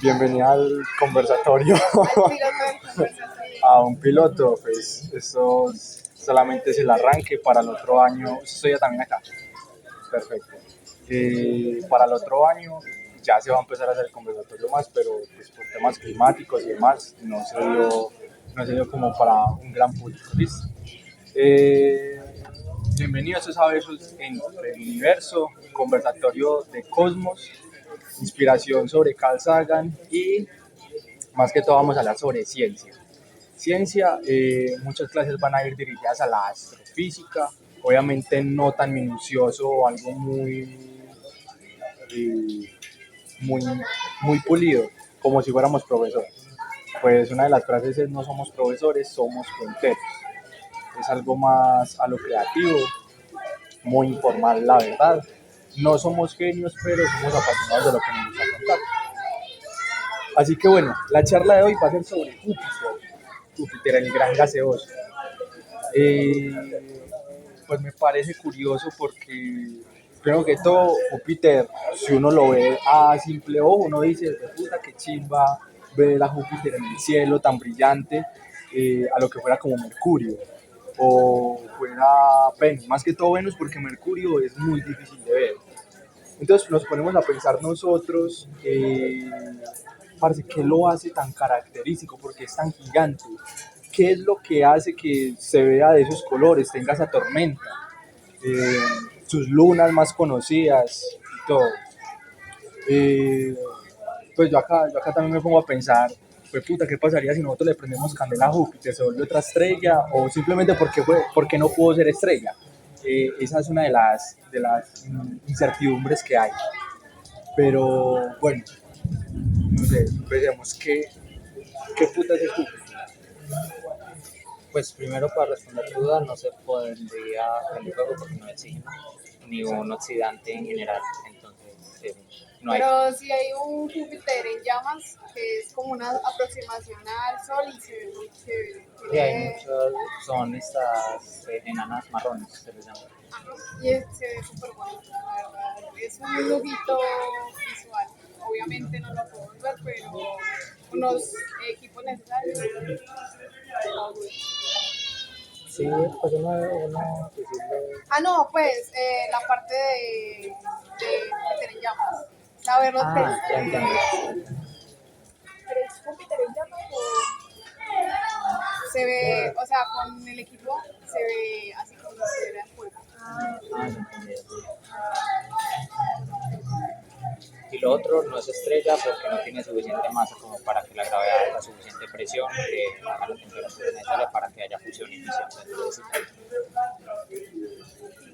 Bienvenida al conversatorio. Piloto del conversatorio. A un piloto, pues esto solamente es el arranque para el otro año. Estoy ya también acá. Perfecto. Para el otro año ya se va a empezar a hacer el conversatorio más, pero pues, por temas climáticos y demás no se dio como para un gran público. ¿Listo? Bienvenidos a Besos en el Universo, conversatorio de Cosmos, inspiración sobre Carl Sagan y más que todo vamos a hablar sobre ciencia. Ciencia, muchas clases van a ir dirigidas a la astrofísica, obviamente no tan minucioso o algo eh, muy, muy pulido, como si fuéramos profesores. Pues una de las frases es: no somos profesores, somos punteros. Es algo más a lo creativo, muy informal, la verdad. No somos genios, pero somos apasionados de lo que nos gusta contar. Así que bueno, la charla de hoy va a ser sobre Júpiter, el gran gaseoso. Eh, pues me parece curioso porque, primero que todo, Júpiter, si uno lo ve a simple ojo, uno dice: puta, qué chimba ver a Júpiter en el cielo tan brillante, a lo que fuera como Mercurio, o fuera Venus, más que todo Venus, porque Mercurio es muy difícil de ver. Entonces nos ponemos a pensar nosotros, parce, ¿qué lo hace tan característico? ¿Por qué es tan gigante? ¿Qué es lo que hace que se vea de esos colores, tenga esa tormenta? Eh, Sus lunas más conocidas y todo. Eh, pues yo acá también me pongo a pensar, pues puta, ¿qué pasaría si nosotros le prendemos candela a Júpiter? ¿Se vuelve otra estrella? ¿O simplemente porque no pudo ser estrella? Esa es una de las incertidumbres que hay. Pero bueno, no sé, empecemos. ¿Qué puta es el Júpiter? Pues primero, para responder tu duda, no se podría prender fuego porque no es oxígeno ni un oxidante en general, entonces no hay. Pero si hay un Júpiter en llamas, que es como una aproximación al Sol y se ve muy chévere. Y hay muchos, son estas enanas marrones, se les llama. Y se ve súper bonito, la verdad. Es un lujito visual. Obviamente no lo podemos ver, pero unos equipos necesarios. Sí, pues uno decirle, Ah, no, pues la parte de Júpiter en llamas. Saberlo ya entendí. ¿Pero es Júpiter en llamas o se ve, o sea, con el equipo se ve así como si estuviera en fuego? Ya entendí. Y lo otro no es estrella porque no tiene suficiente masa como para que la gravedad haga suficiente presión a la temperatura necesaria para que haya fusión y fisión. Entonces,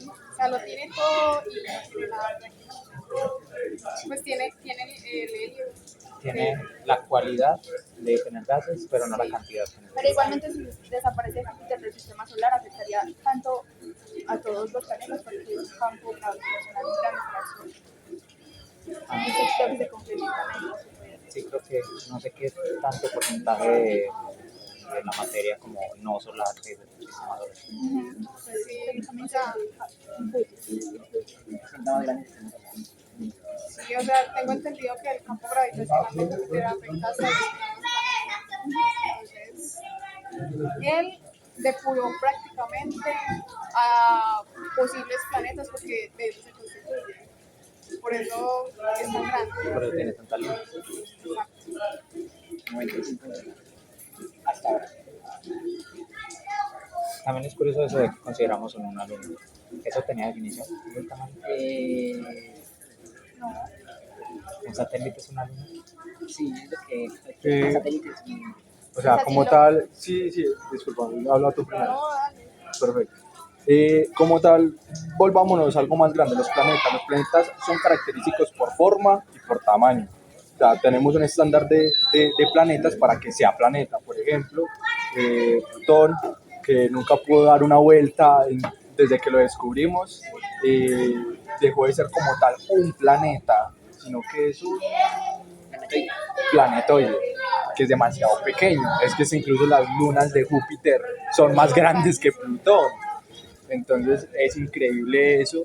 O sea, lo tiene todo y no tiene nada tranquilo. Pues tiene el helio. tiene la cualidad de tener gases, pero no la cantidad. Pero igualmente si desaparece Júpiter del sistema solar afectaría tanto a todos los planetas porque es un campo gravitacional grande para el Sol. Ah, Esto creo que se complementa en eso. sí, creo que no sé qué tanto porcentaje de la materia como no solar que es el sistema solar. Sí, o sea, sí, o sea, tengo entendido que el campo gravitacional de Júpiter afecta hasta los planetas. Entonces, él depuró prácticamente a posibles planetas porque de eso se constituye. Por eso es tan grande. Por eso tiene tanta luz. 95 hasta ahora. También es curioso eso de que consideramos una luna. ¿Eso tenía definición? No, ¿Un satélite es una luna? Sí, es lo que Eh, satélites. O sea, Pues como así tal, sí, disculpa, habla tú primero. No, dale. Perfecto. Como tal, volvámonos a algo más grande, los planetas. Los planetas son característicos por forma y por tamaño. O sea, tenemos un estándar de planetas para que sea planeta. Por ejemplo, Plutón, que nunca pudo dar una vuelta desde que lo descubrimos, dejó de ser como tal un planeta, sino que es un planetoide, que es demasiado pequeño. Es que incluso las lunas de Júpiter son más grandes que Plutón. Entonces es increíble eso,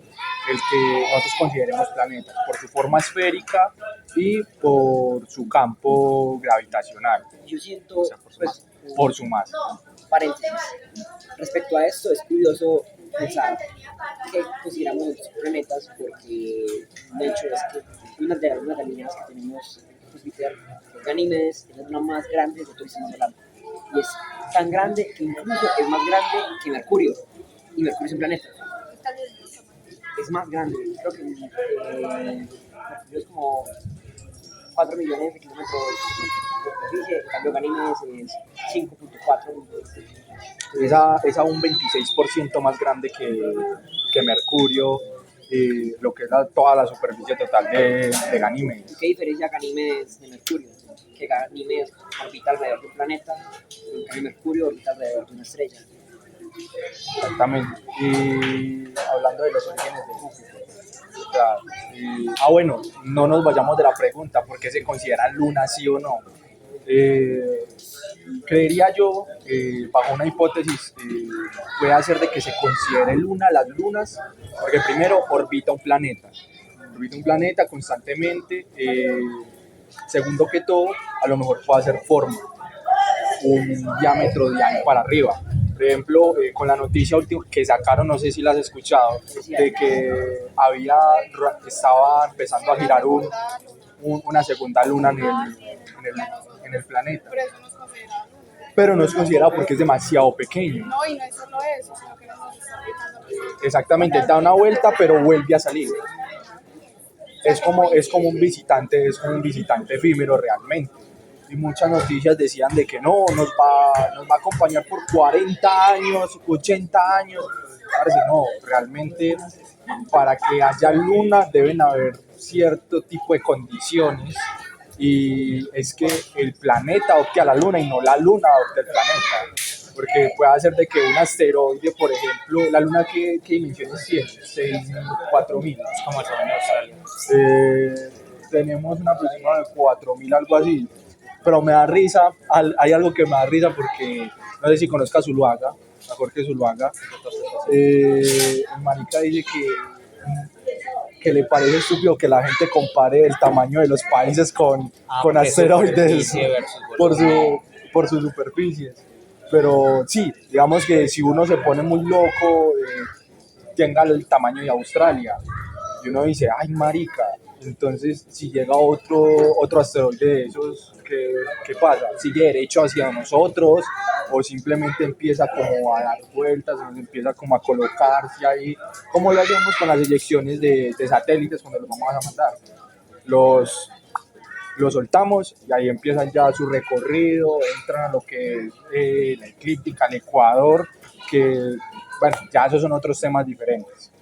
el que nosotros consideremos planetas por su forma esférica y por su campo gravitacional, Yo siento, o sea, pues, por su masa. paréntesis, respecto a esto es curioso pensar que consideramos los planetas porque de hecho es que una de las líneas que tenemos Júpiter, Ganímedes, es la luna más grande de todo el sistema solar y es tan grande que incluso es más grande que Mercurio y Mercurio es un planeta, es más grande, creo que Mercurio es como 4 millones de kilómetros de superficie, en cambio Ganímedes es 5.4. Es a un 26% más grande que Mercurio, lo que es toda la superficie total de Ganímedes. ¿Qué diferencia Ganímedes de Mercurio? Que Ganímedes orbita alrededor de un planeta, en cambio Mercurio orbita alrededor de una estrella. Exactamente. Y hablando de los orígenes de Júpiter. O sea, bueno, no nos vayamos de la pregunta, ¿por qué se considera luna sí o no? Creería yo, bajo una hipótesis, puede ser de que se considere luna las lunas, porque primero orbita un planeta constantemente, segundo que todo, a lo mejor puede hacer forma, un diámetro de año para arriba. Por ejemplo, con la noticia última que sacaron, no sé si la has escuchado, de que estaba empezando a girar una segunda luna en el planeta. Pero eso no es considerado luna. Pero no es considerado porque es demasiado pequeño. No, y no es solo eso, sino que nos está aplicando. Exactamente, da una vuelta pero vuelve a salir. Es como un visitante efímero realmente. Y muchas noticias decían de que no, nos va a acompañar por 40 años, 80 años. Parece no, realmente para que haya luna deben haber cierto tipo de condiciones y es que el planeta adopte a la luna y no la luna adopte al planeta. Porque puede hacer de que un asteroide, por ejemplo, la luna ¿qué dimensiones tiene? 6.000, 4.000. Es como el sol en Australia. Tenemos una aproximada de 4.000, algo así. Pero me da risa, hay algo que me da risa porque no sé si conozcas Zuluaga, a Jorge Zuluaga. El marica dice que le parece estúpido que la gente compare el tamaño de los países con asteroides por sus superficies. Pero sí, digamos que si uno se pone muy loco, tenga el tamaño de Australia. Y uno dice, ay marica, entonces si llega otro asteroide de esos, ¿qué pasa? ¿Sigue derecho hacia nosotros o simplemente empieza como a dar vueltas, o empieza como a colocarse ahí? Como lo hacemos con las eyecciones de satélites cuando los vamos a mandar. Los soltamos y ahí empiezan ya su recorrido, entran a lo que es la eclíptica, el ecuador, que bueno, ya esos son otros temas diferentes.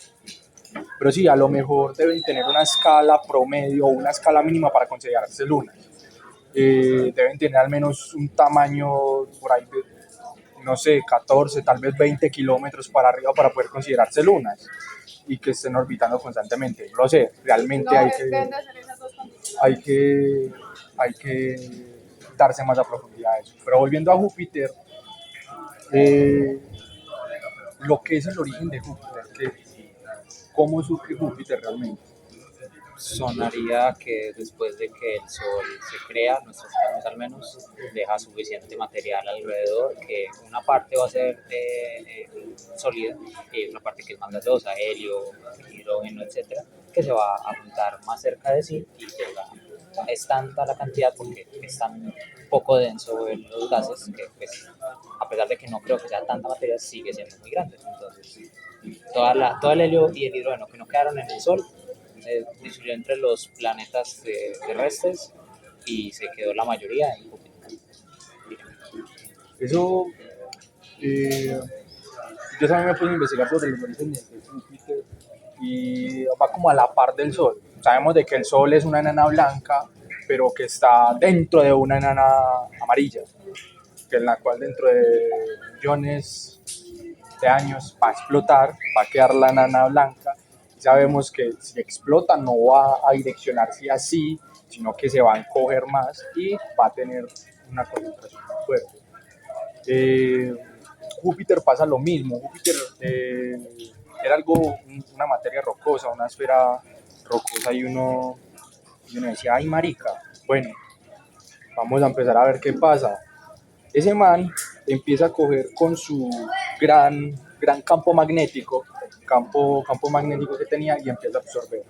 Pero sí, a lo mejor deben tener una escala promedio o una escala mínima para considerarse lunas. Deben tener al menos un tamaño por ahí de, no sé, 14, tal vez 20 kilómetros para arriba para poder considerarse lunas y que estén orbitando constantemente. No lo sé, realmente No, hay deben de ser esas dos condiciones. hay que darse más a profundidad a eso. Pero volviendo a Júpiter, lo que es el origen de Júpiter, cómo surge Júpiter realmente. Sonaría que después de que el Sol se crea, nuestras planetas al menos, deja suficiente material alrededor, que una parte va a ser sólida y otra parte que es más gaseosa, helio, hidrógeno, etcétera, que se va a juntar más cerca de sí y es tanta la cantidad porque es tan poco denso en los gases que pues, a pesar de que no creo que sea tanta materia, sigue siendo muy grande. Entonces, todo el helio y el hidrógeno que no quedaron en el Sol distribuyó entre los planetas terrestres y se quedó la mayoría en Júpiter. Eso, yo también me puse a investigar sobre los orígenes de Júpiter y va como a la par del Sol. Sabemos de que el Sol es una enana blanca, pero que está dentro de una enana amarilla, que en la cual dentro de millones de años va a explotar, va a quedar la enana blanca. Sabemos que si explota no va a direccionarse así, sino que se va a encoger más y va a tener una concentración más fuerte. Júpiter pasa lo mismo. Júpiter era una materia rocosa, una esfera rocosa y uno Y uno decía, ay marica, bueno, vamos a empezar a ver qué pasa. Ese man empieza a coger con su gran campo magnético que tenía y empieza a absorber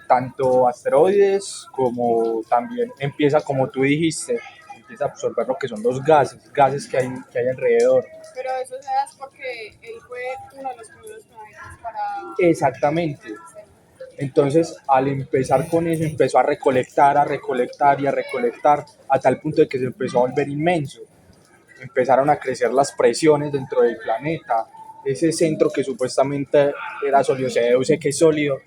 tanto asteroides como también empieza, como tú dijiste, empieza a absorber lo que son los gases que hay alrededor. Pero eso se da porque él fue uno de los primeros planetas para... Exactamente. Entonces, al empezar con eso, empezó a recolectar y a recolectar, a tal punto de que se empezó a volver inmenso. Empezaron a crecer las presiones dentro del planeta. Ese centro que supuestamente era sólido, se deduce que es sólido,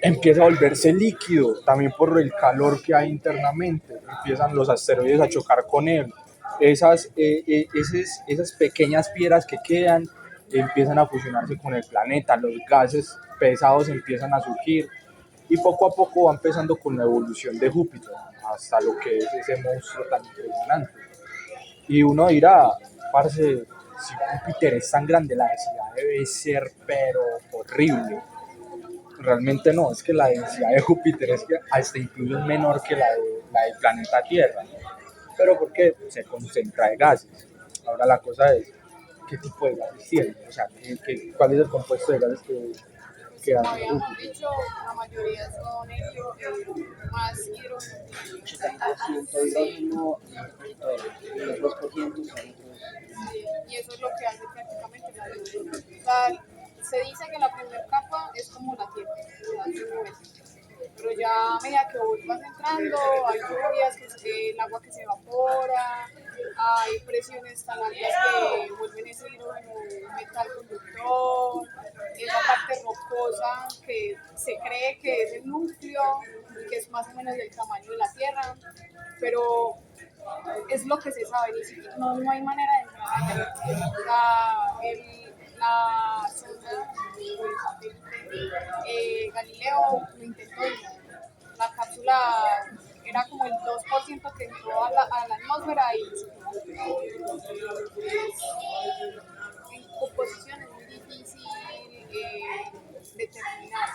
empieza a volverse líquido, también por el calor que hay internamente. Empiezan los asteroides a chocar con él. Esas pequeñas piedras que quedan empiezan a fusionarse con el planeta, los gases pesados empiezan a surgir y poco a poco va empezando con la evolución de Júpiter hasta lo que es ese monstruo tan impresionante. Y uno dirá, parce, si Júpiter es tan grande, la densidad debe ser pero horrible. Realmente no, es que la densidad de Júpiter es que hasta incluso es menor que la del planeta Tierra. Pero porque se concentra de gases. Ahora la cosa es, ¿qué tipo de gases tiene? O sea, ¿cuál es el compuesto de gases que Como hace habíamos Júpiter? dicho, la mayoría son helio, más hidrógeno. 80% hidrógeno y todo el 2% son otros. Y eso es lo que hace prácticamente la luz. O sea, se dice que la primera capa es como la Tierra, o sea, simplemente. Pero ya a medida que vas entrando, hay lluvias, el agua que se evapora, hay presiones tan altas que vuelven ese hidrógeno un metal conductor, esa parte rocosa que se cree que es el núcleo, que es más o menos del tamaño de la Tierra, pero es lo que se sabe, ni siquiera, no hay manera de entrar allá. La sonda Galileo lo intentó y la cápsula era como el 2% que entró a la atmósfera y en composición es muy difícil determinar.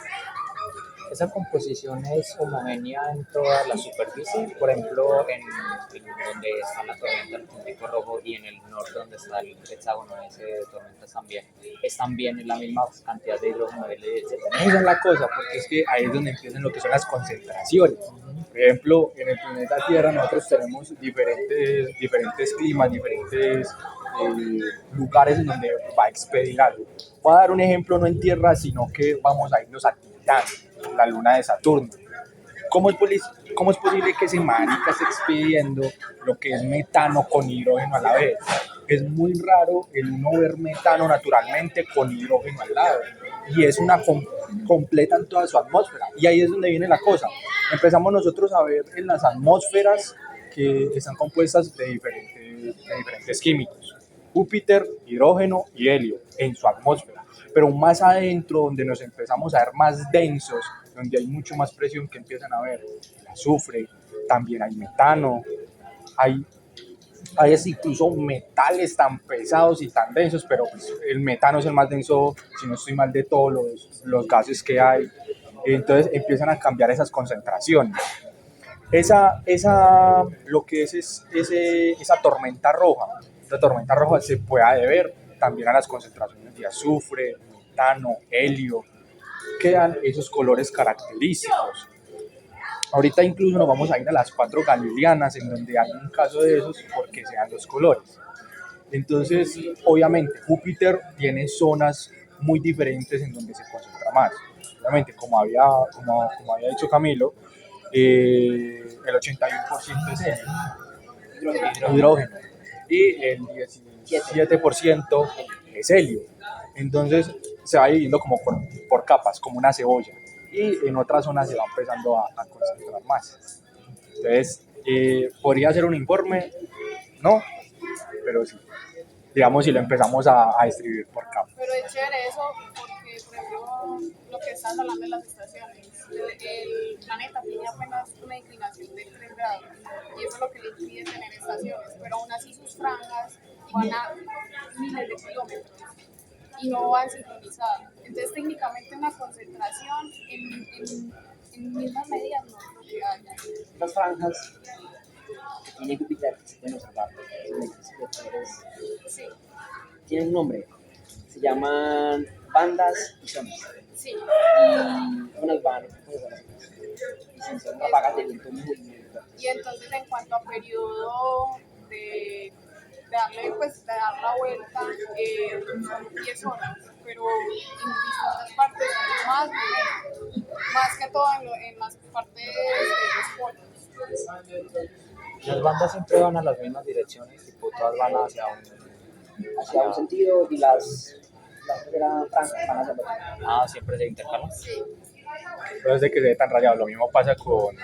Esa composición es homogénea en toda la superficie, por ejemplo, en donde está la tormenta, el puntico rojo, y en el norte donde está el hexágono ese de tormentas también. Es también la misma cantidad de hidrógeno, etc. Esa es la cosa, porque es que ahí es donde empiezan lo que son las concentraciones. Por ejemplo, en el planeta Tierra nosotros tenemos diferentes climas, diferentes lugares en donde va a expedir algo. Voy a dar un ejemplo no en Tierra, sino que vamos a irnos a Titán, la luna de Saturno. ¿Cómo es posible que ese marica esté expidiendo lo que es metano con hidrógeno a la vez? Es muy raro el uno ver metano naturalmente con hidrógeno al lado. Y es una completa en toda su atmósfera. Y ahí es donde viene la cosa. Empezamos nosotros a ver en las atmósferas que están compuestas de diferentes químicos. Júpiter, hidrógeno y helio en su atmósfera. Pero más adentro, donde nos empezamos a ver más densos, donde hay mucho más presión, que empiezan a ver el azufre, también hay metano, hay incluso metales tan pesados y tan densos, pero pues el metano es el más denso, si no estoy mal, de todos los gases que hay. Entonces empiezan a cambiar esas concentraciones. Lo que es esa tormenta roja. La tormenta roja se puede deber también a las concentraciones de azufre, metano, helio, que dan esos colores característicos. Ahorita incluso nos vamos a ir a las 4 galileanas, en donde hay un caso de esos porque se dan los colores. Entonces, obviamente, Júpiter tiene zonas muy diferentes en donde se concentra más. Obviamente, como había dicho Camilo, el 81% es hidrógeno y el 17% es helio. Entonces se va dividiendo como por capas, como una cebolla. Y en otras zonas se va empezando a concentrar más. Entonces, ¿podría ser un informe? No, pero sí. Digamos, si lo empezamos a distribuir por capas. Pero es chévere eso porque, por ejemplo, lo que estás hablando de las estaciones, el planeta tiene apenas una inclinación de 3 grados y eso es lo que le impide tener estaciones, pero aún así sus franjas van a miles de kilómetros y no van sincronizadas. Entonces, técnicamente una concentración en mismas medidas no que hay. Las franjas que tiene Júpiter que se pueden observar, son exteriores, Sí, tienen un nombre, se llaman bandas y zonas. sí. Y unas van pues, a las otras. Y sí, son ráfagas de viento muy fuertes. Y entonces en cuanto a periodo de darle, pues, de dar la vuelta, son 10 horas, pero en distintas partes son más que todo en las partes de los polos. Las bandas siempre van a las mismas direcciones, tipo todas van Hacia un sentido y las eran franjas van hacia el otro. siempre se intercalan. Sí, No es de que se ve tan rayado. Lo mismo pasa con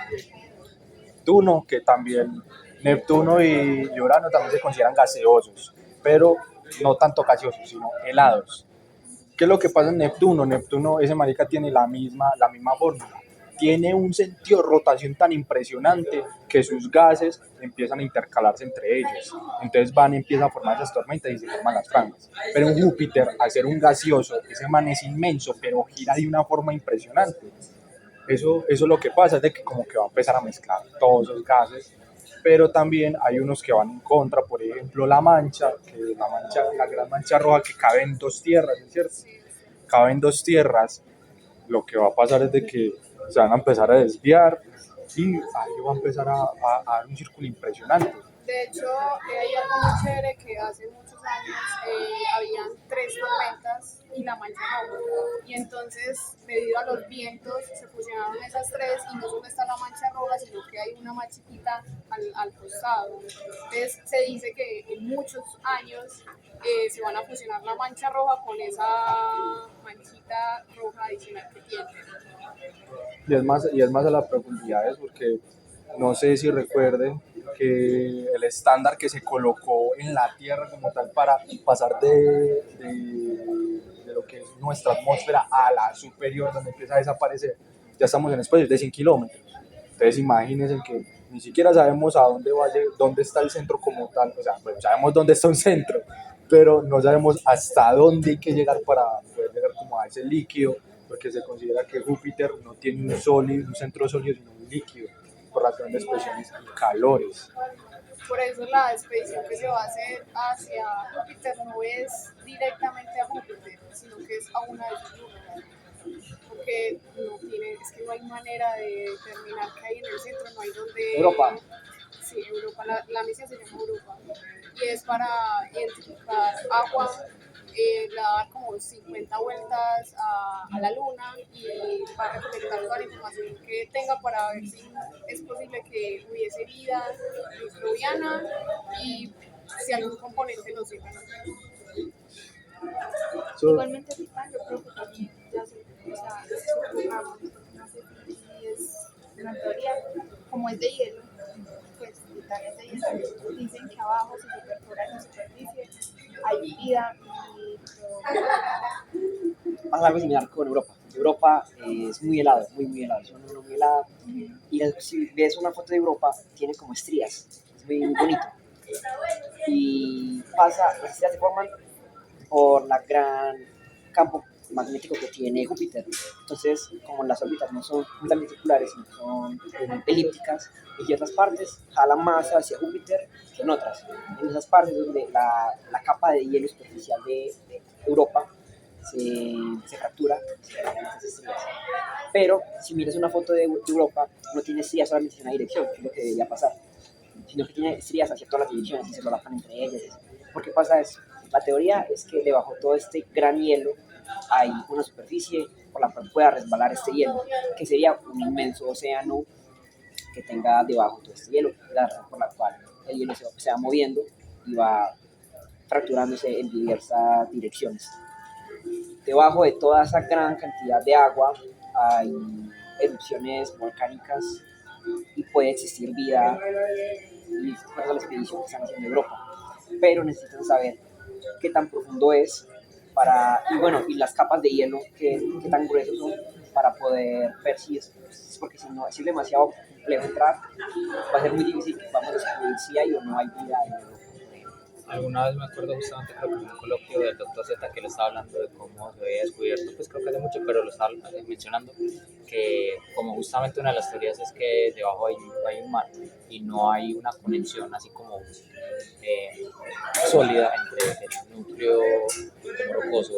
Neptuno, que también Neptuno y Urano también se consideran gaseosos, pero no tanto gaseosos, sino helados. ¿Qué es lo que pasa en Neptuno? Neptuno, ese marica tiene la misma fórmula. Tiene un sentido de rotación tan impresionante que sus gases empiezan a intercalarse entre ellos. Entonces empiezan a formar esas tormentas y se forman las franjas. Pero en Júpiter, al ser un gaseoso, ese man es inmenso, pero gira de una forma impresionante. Eso es lo que pasa, es de que como que va a empezar a mezclar todos esos gases, pero también hay unos que van en contra, por ejemplo la mancha, la gran mancha roja que cabe en 2 tierras, ¿es cierto? Cabe en 2 tierras, lo que va a pasar es de que se van a empezar a desviar y ahí va a empezar a dar un círculo impresionante. de hecho, hay algo muy chévere que hace muchos años habían 3 tormentas y la mancha roja. Y entonces, debido a los vientos, se fusionaron esas 3 y no solo está la mancha roja, sino que hay una más chiquita al costado. Entonces, se dice que en muchos años se van a fusionar la mancha roja con esa manchita roja adicional que tiene. Y es más a las profundidades, porque no sé si recuerden que el estándar que se colocó en la Tierra como tal para pasar de lo que es nuestra atmósfera a la superior, donde empieza a desaparecer, ya estamos en espacios de 100 kilómetros. Entonces imagínense que ni siquiera sabemos a dónde vaya, dónde está el centro como tal, o sea, bueno, sabemos dónde está un centro, pero no sabemos hasta dónde hay que llegar para poder llegar como a ese líquido, porque se considera que Júpiter no tiene un centro sólido, sino un líquido, por las grandes presiones y calores. Por eso la expedición que se va a hacer hacia Júpiter no es directamente a Júpiter, sino que es a una de sus lunas. Porque es que no hay manera de determinar qué hay en el centro, no hay donde... Europa. Sí, Europa, la misión se llama Europa. Y es para identificar agua, le va a dar como 50 vueltas a la luna y va a recolectar toda la información que tenga para ver si es posible que hubiese vida microbiana y si algún componente nos sirve. Igualmente, yo creo que también ya se, o sea, supongamos, no sé si es una teoría, como es de hielo, pues Italia es de hielo, dicen que abajo, si se perfora en la superficie, hay vida y Pasa algo similar con Europa. Europa es muy helado, muy helado, es una zona muy helada. Y si ves una foto de Europa, tiene como estrías, es muy bonito. Y las estrías se forman por la gran campo magnético que tiene Júpiter. Entonces, como las órbitas no son completamente circulares, sino que son elípticas, en ciertas partes jalan más hacia Júpiter que en otras. En esas partes donde la capa de hielo superficial de Europa se fractura, se crean esas estrías. Pero si miras una foto de Europa, no tiene estrías solamente en una dirección, que es lo que debería pasar, sino que tiene estrías hacia todas las direcciones y se solapan entre ellas. ¿Por qué pasa eso? La teoría es que debajo de todo este gran hielo hay una superficie por la cual pueda resbalar este hielo, que sería un inmenso océano que tenga debajo todo este hielo, la razón por la cual el hielo se va moviendo y va fracturándose en diversas direcciones. Debajo de toda esa gran cantidad de agua hay erupciones volcánicas y puede existir vida, y por eso la expedición que están haciendo en Europa. Pero necesitan saber qué tan profundo es y las capas de hielo qué tan gruesos son para poder ver si es, porque si no, si es demasiado complejo entrar, va a ser muy difícil que vamos a descubrir si hay o no hay vida en Europa. Alguna vez me acuerdo justamente, creo que en un coloquio del doctor Z que le estaba hablando de cómo se había descubierto, pues creo que hace mucho, pero lo estaba mencionando, que como justamente una de las teorías es que debajo hay un mar y no hay una conexión así como sólida entre el núcleo rocoso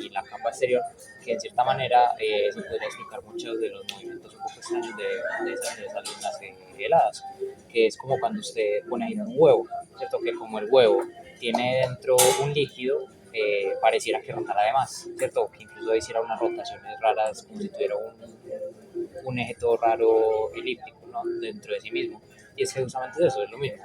y la capa exterior, que en cierta manera eso podría explicar muchos de los movimientos un poco extraños de esas lunas heladas, que es como cuando usted pone a girar un huevo, ¿cierto? Que como el huevo tiene dentro un líquido, pareciera que rotara de más, ¿cierto? Que incluso hiciera unas rotaciones raras, como si tuviera un eje todo raro elíptico, ¿no? Dentro de sí mismo. Y es que justamente eso es lo mismo,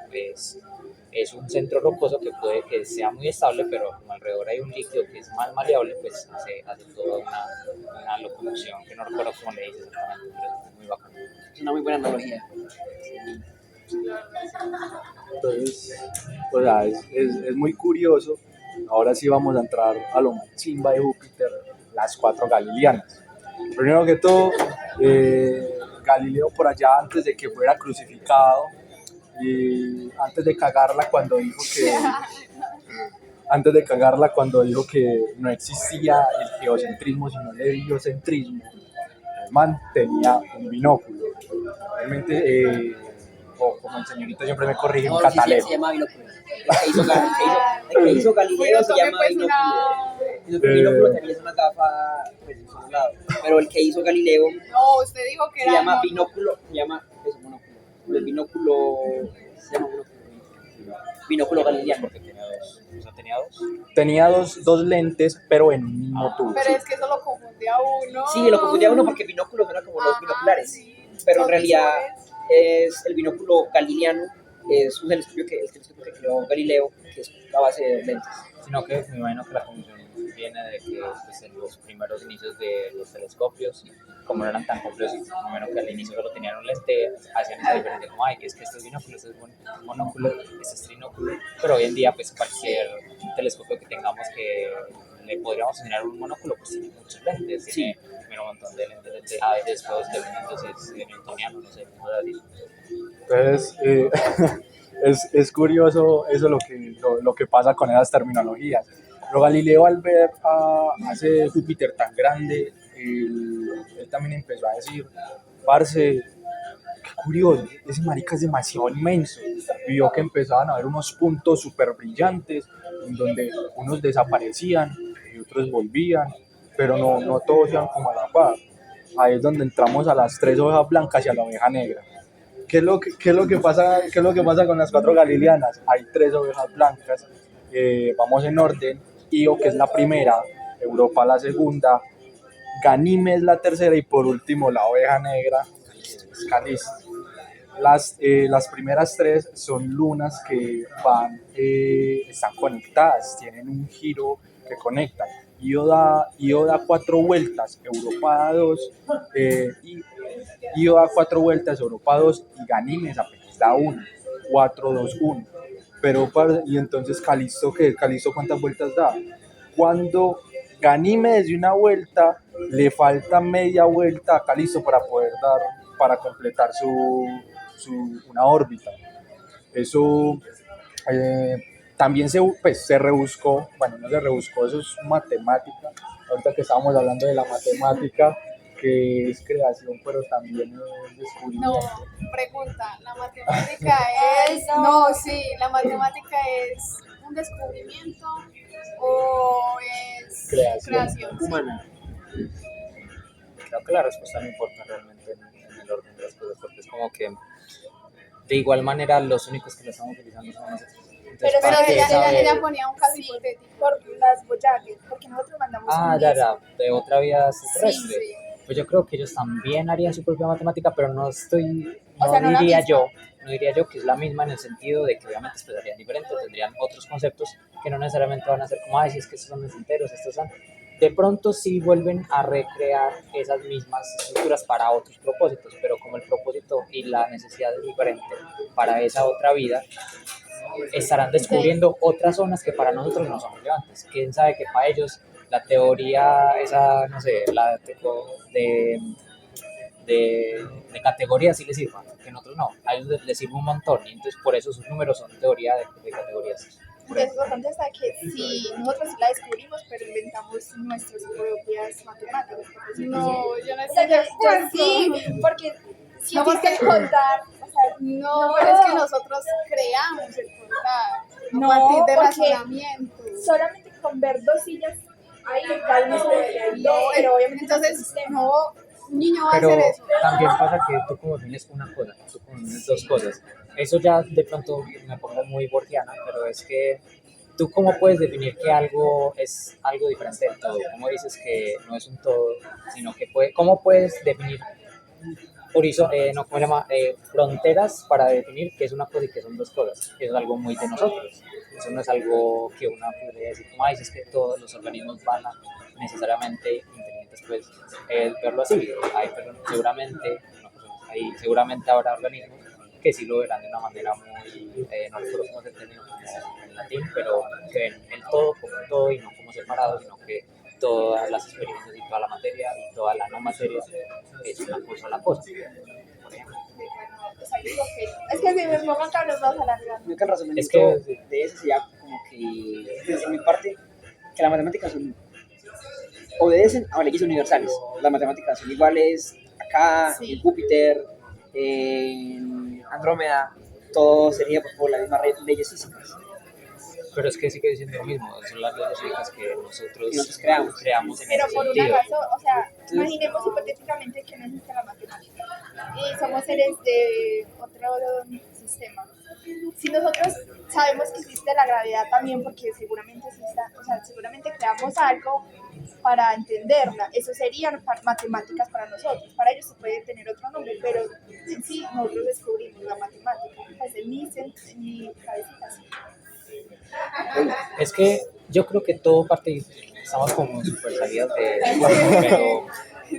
es un centro rocoso que puede que sea muy estable, pero como alrededor hay un líquido que es más maleable, pues hace toda una locomoción, que no recuerdo cómo le dice exactamente, pero es muy bacano. Es una muy buena analogía. Entonces, o sea, es muy curioso. Ahora sí vamos a entrar a lo más chimba de Júpiter, las cuatro Galileanas. Primero que todo, Galileo por allá antes de que fuera crucificado y antes de cagarla cuando dijo que no existía el geocentrismo sino el heliocentrismo, el man tenía un binóculo. Realmente, o como el señorito siempre me corrige, un No, sí, catalego. se llama binóculo. El que hizo Galileo se También llama pues binóculo. una... El binóculo también es una gafa, pues, en su lado. Pero el que hizo Galileo No, usted dijo que se era... llama binóculo, se llama eso, monóculo. El binóculo se llama monóculo. Binóculo galileano. Porque tenía dos, o sea, tenía dos. Tenía dos lentes, pero en un mismo tubo. Pero es que eso lo confunde a uno. Sí, lo confundía uno porque binóculo suena como los Ajá, binoculares. sí. Pero en Los realidad visores. es el binóculo galileano, es un telescopio el telescopio que creó Galileo, que es la base de lentes. Sino que me imagino que la confusión viene de que pues, en los primeros inicios de los telescopios, como no eran tan complejos, me imagino que al inicio solo tenían un lente, hacían esa diferencia como, ay, es que este es binóculo, este es monóculo, este es trinóculo, pero hoy en día pues cualquier telescopio que tengamos que le podríamos enseñar un monóculo, pues tiene muchos lentes, tiene un montón de lentes, a veces después dependiendo si es newtoniano, no sé, cosas así. Entonces, es curioso eso lo que pasa con esas terminologías. Pero Galileo al ver a ese Júpiter tan grande, él también empezó a decir, parce, qué curioso, ese marica es demasiado inmenso. Y vio que empezaban a haber unos puntos súper brillantes, en donde unos desaparecían y otros volvían, pero no todos iban como a la par. Ahí es donde entramos a las tres ovejas blancas y a la oveja negra. ¿Qué es lo que pasa con las cuatro galileanas? Hay tres ovejas blancas, vamos en orden, Io, que es la primera, Europa la segunda, Ganímedes la tercera y por último la oveja negra, que es Calisto. Las primeras tres son lunas que están conectadas, tienen un giro que conectan. Io da cuatro vueltas, Europa da dos, Io da cuatro vueltas, Europa 2 y Ganímedes apenas da una, 4, 2, 1. Pero, y entonces Calisto, ¿qué? ¿Calisto cuántas vueltas da? Cuando Ganímedes de una vuelta, le falta media vuelta a Calisto para completar una órbita. Eso también se rebuscó, bueno, no se rebuscó, eso es matemática. Ahorita que estábamos hablando de la matemática, que es creación, pero también es descubrimiento. No, pregunta, ¿la matemática es... No, sí, ¿la matemática es un descubrimiento o es creación? Humana. Creo que la respuesta no importa realmente en el orden de las cosas, porque es como que de igual manera los únicos que lo están utilizando son nosotros. Entonces, Pero ¿para qué saber? ella ponía un caso hipotético. Por las Voyager, porque nosotros mandamos un Ya, disco. de otra vida Sí, extraterrestre. sí. Pues yo creo que ellos también harían su propia matemática, pero no O sea, no la diría misma. no diría yo que es la misma en el sentido de que obviamente expresarían diferente, tendrían otros conceptos que no necesariamente van a ser como, ay, si es que estos son enteros, estos son... De pronto sí vuelven a recrear esas mismas estructuras para otros propósitos, pero como el propósito y la necesidad es diferente para esa otra vida, estarán descubriendo otras zonas que para nosotros no son relevantes. Quién sabe que para ellos la teoría, esa, no sé, la de categorías sí les sirva, que nosotros no. A ellos les sirve un montón y entonces por eso sus números son teoría de categorías. Entonces eso contesta que si nosotros sí la descubrimos, pero inventamos nuestras propias matemáticas. No, yo no O sea, estoy de yo acuerdo. sí, porque si No, existe el porque- contar, o sea, No, pero es que nosotros creamos el contar. No, A partir de porque- razonamiento. solamente con ver dos sillas, ahí ya uno sabe que hay dos, pero obviamente Entonces, no, un niño va a Pero hacer eso. también pasa que tú como defines una cosa, tú como defines dos cosas. Eso ya de pronto me pongo muy borgiana, pero es que tú cómo puedes definir que algo es algo diferente del todo. ¿Cómo dices que no es un todo, sino que cómo puedes definir no, ¿cómo se llama? Fronteras para definir qué es una cosa y qué son dos cosas? Eso es algo muy de nosotros. Eso no es algo que uno podría decir como, ay, si es que todos los organismos van a necesariamente inteligentes, pues verlo así. Hay personas, seguramente, no personas, seguramente habrá organismos que sí lo verán de una manera muy, no recuerdo cómo se término como en latín, pero que ven el todo como un todo y no como separado, sino que todas las experiencias y toda la materia y toda la no materia es una sola cosa, por ejemplo. es que si me pongo acá nos vamos a alargar. Creo que el razonamiento Es que- de eso sería como que, pues, en mi parte, que las matemáticas obedecen a leyes universales. Las matemáticas son iguales acá, Sí. en Júpiter, en Andrómeda, todo sería pues, por las mismas leyes físicas. Pero es que sigue siendo lo mismo, son las leyes físicas que nosotros Que nosotros creamos. en Pero ese por una sentido. razón, o sea, imaginemos hipotéticamente que no existe la matemática y somos seres de otro sistema. Si nosotros sabemos que existe la gravedad también, porque seguramente exista, o sea, seguramente creamos algo para entenderla, eso serían matemáticas para nosotros. Para ellos se puede tener otro nombre, pero en sí nosotros descubrimos la matemática. Pues en mi cabecita sí. Es que yo creo que todo parte, estamos como super salidas de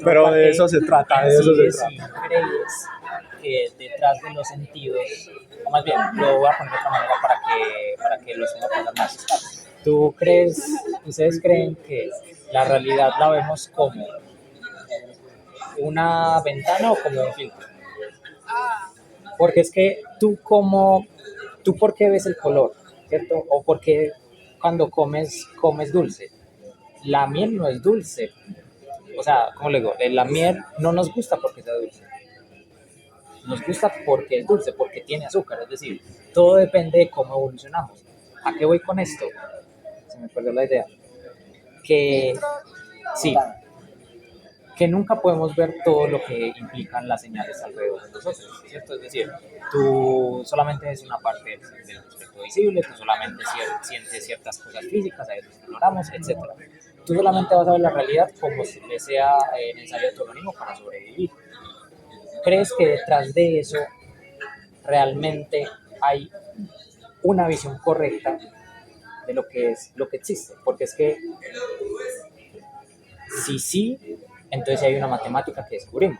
Pero de eso se trata, de eso se si trata. crees que detrás de los sentidos, o más bien, lo voy a poner de otra manera para que lo estemos pensando más. ¿Ustedes creen que la realidad la vemos como una ventana o como un filtro? Porque es que tú ¿por qué ves el color? ¿Cierto? O porque cuando comes dulce. La miel no es dulce. O sea, ¿cómo le digo? La miel no nos gusta porque sea dulce. Nos gusta porque es dulce, porque tiene azúcar. Es decir, todo depende de cómo evolucionamos. ¿A qué voy con esto? Se me perdió la idea. Que sí, que nunca podemos ver todo lo que implican las señales alrededor de nosotros, ¿cierto? Es decir, tú solamente ves una parte del espectro visible, tú solamente sientes ciertas cosas físicas, a veces ignoramos, etc. Tú solamente vas a ver la realidad como si le sea necesario a tu organismo para sobrevivir. ¿Crees que detrás de eso realmente hay una visión correcta de lo que existe? Porque es que sí, entonces hay una matemática que descubrimos.